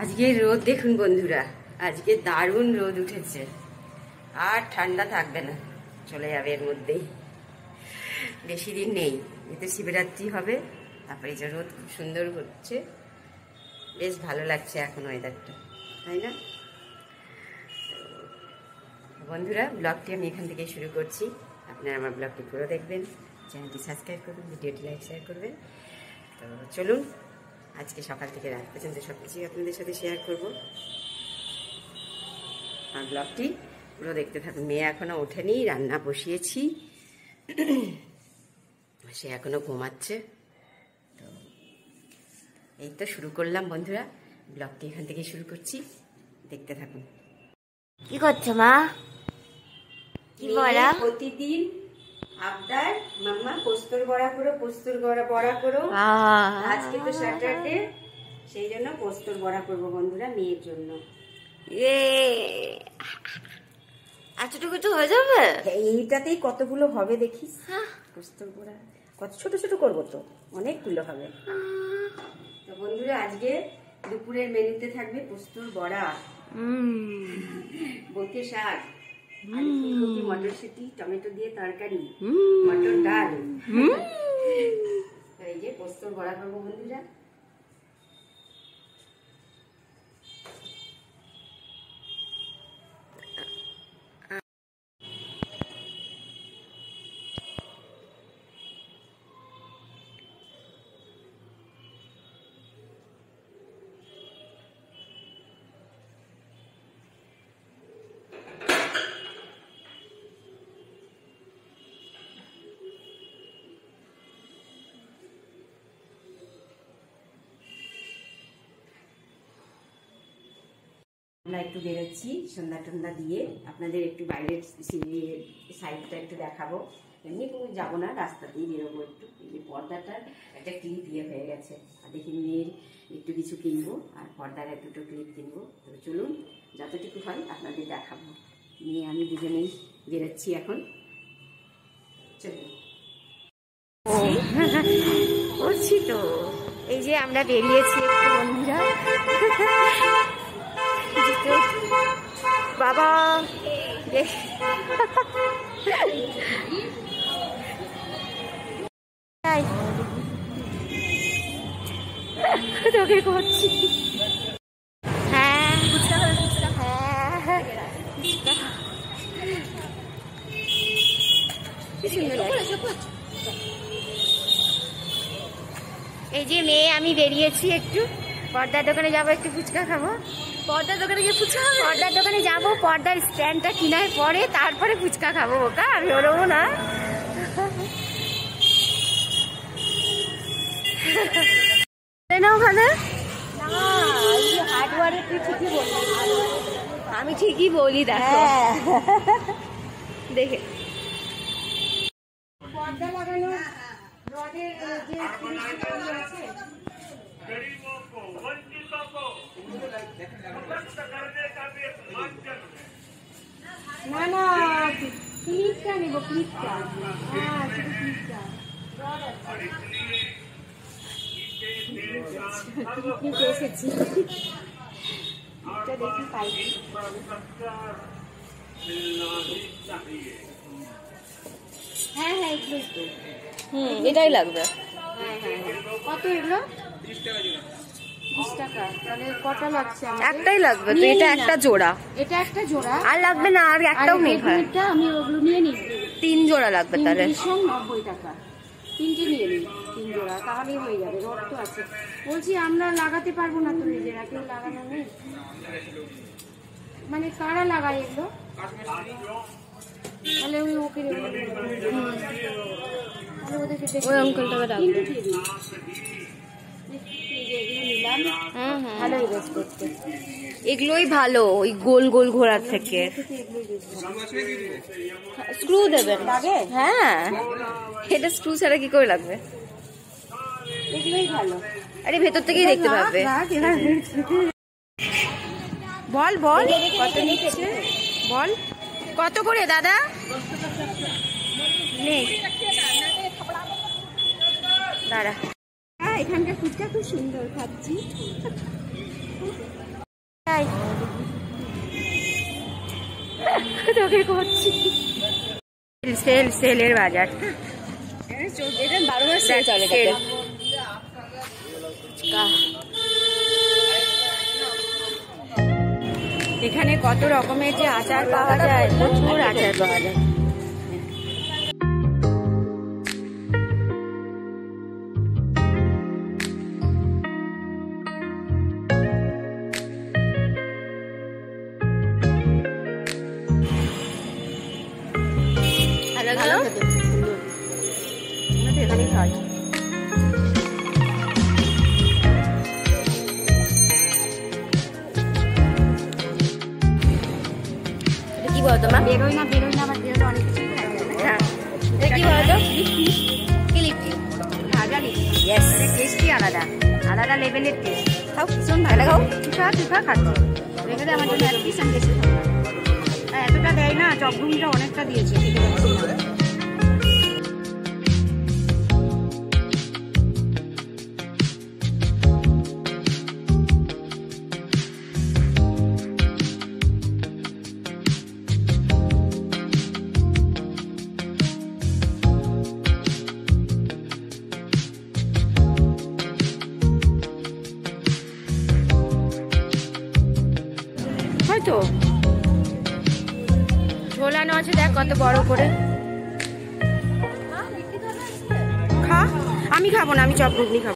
আজকে রোদ দেখুন বন্ধুরা, আজকে দারুণ রোদ উঠেছে। আর ঠান্ডা থাকবে না, চলে যাবে এর মধ্যেই। বেশি দিন নেই, এতে শিবরাত্রি হবে। তারপরে যে রোদ খুব সুন্দর হচ্ছে, বেশ ভালো লাগছে এখন ওয়েদারটা, তাই না বন্ধুরা? ব্লগটি আমি এখান থেকে শুরু করছি। আপনারা আমার ব্লগটি পুরো দেখবেন, চ্যানেলটি সাবস্ক্রাইব করবেন, ভিডিওটি লাইক শেয়ার করবেন। তো চলুন, আজকে সকাল থেকে রাত পর্যন্ত সব কিছুই আপনাদের সাথে শেয়ার করবো। আর ব্লগটি পুরো দেখতে থাকুন। মেয়ে এখনো ওঠেনি, রান্না বসিয়েছি, সে এখনো ঘুমাচ্ছে। তো এই তো শুরু করলাম বন্ধুরা, ব্লগটি এখান থেকে শুরু করছি, দেখতে থাকুন। কি করছো মা? কি বড়া? প্রতিদিন আবদার, মাম্মা পোস্তর বড়া করো, পোস্তর বড়া করো। আজকে তো স্যাটারডে, সেই জন্য পোস্তর বড়া করবো বন্ধুরা, মেয়ের জন্য। এতটুকু তো হয়ে যাবে? এইটাতেই কতগুলো হবে দেখিস। পোস্তর বড়া কত ছোট ছোট করবো, তো অনেকগুলো হবে। তো বন্ধুরা, আজকে দুপুরের মেনুতে থাকবে পোস্তর বড়া, বউকে শাক, আলু ফুলকপি মটরশুঁটি টমেটো দিয়ে তরকারি, মটর ডাল। এই যে পোস্তর বড়া করবো বন্ধুরা। আমরা একটু বেরোচ্ছি সন্ধ্যা টন্ধা দিয়ে, আপনাদের একটু বাইরের সাইডটা একটু দেখাবো। এমনি কোনো যাবো না, রাস্তাতেই বেরোবো একটু। এই পর্দাটার একটা ক্লিপ হয়ে গেছে, আর দেখি মেয়ের একটু কিছু কিনবো, আর পর্দার দুটো ক্লিপ কিনবো। তো চলুন, যতটুকু হয় আপনাদের দেখাবো। নিয়ে আমি দুজনেই বেরোচ্ছি এখন, চলুন। করছি তো, এই যে আমরা বেরিয়েছি একটু বন্ধুরা। বাবা তোকে করছি। হ্যাঁ হ্যাঁ, এই যে মেয়ে আমি বেরিয়েছি একটু পর্দার দোকানে যাবো, একটু ফুচকা খাবো। পর্দার দোকানে গিয়ে ফুচকা খাবো? পর্দার দোকানে যাবো, পর্দার স্ট্যান্ডটা কিনার পরে তারপরে ফুচকা খাবো। ওকা আমি ওরবো না। ওখানে আমি ঠিকই বলি, দেখো দেখে পর্দা লাগানো রডের যে আছে, না না ক্লিপটা নেবো, ক্লিপটা। হ্যাঁ ক্লিপটা এসেছি, দেখি পাই। হ্যাঁ হ্যাঁ এটাই লাগবে। হ্যাঁ হ্যাঁ, কত এগুলো? 20 টাকা। তাহলে কটা লাগছে? একটাই লাগবে তো, এটা একটা জোড়া, এটা একটা জোড়া। আর লাগবে না, আর একটাও নেই। আমি ওগুলো নিয়ে নিই, 3 জোড়া লাগবে। তাহলে 90 টাকা, 3টে নিয়ে নিই, 3 জোড়া, তাহলেই হয়ে যাবে। রড তো আছে। বলছি আমরা লাগাতে পারবো না তো নিজেরা, কেউ লাগানো নেই মানে? কারা লাগায় এগুলো? তাহলে ওই ওকে ওই অঙ্কলটাকে ডাকবো। এগুলোই ভালো, ওই গোল গোল ঘোরার থেকে। স্ক্রু দেবেন? হ্যাঁ, এটা স্ক্রু ছাড়া কি করে লাগবে? এগুলোই ভালো। আরে ভেতর থেকেই দেখতে পাবে। বল বল কত নিচ্ছে, বল কত করে দাদা? নেই দাঁড়া। এখানকার ফুচকা খুব সুন্দর, খাচ্ছি। চোখে করছি। সেলের বাজার, এটা 12 মাস সেল চলে। এখানে কত রকমের যে আচার পাওয়া যায়, প্রচুর আচার পাওয়া যায়। এখানেই খাওয়া যায়। কি বলতো মা? বেরোই না আবার বেরোলে অনেক কিছু খাওয়া যায়। হ্যাঁ, এটা কি বলতো? কি লিপি? ভাজা লিপি। ইয়েস, টেস্টই আলাদা লেভেলের টেস্ট। খাও, ভীষণ ভালো। খাও, তুই খা খাচ্ছ। রেখে দে আমার জন্য এক পিস, আমি বেশি খাবো। এতটা দেয় না, চপঘুগনিটা অনেকটা দিয়েছে। হয়তো ঝোলানো আছে, দেখ কত বড় করে। খা, আমি খাবো না, আমি চপ ঘুগনি খাবো।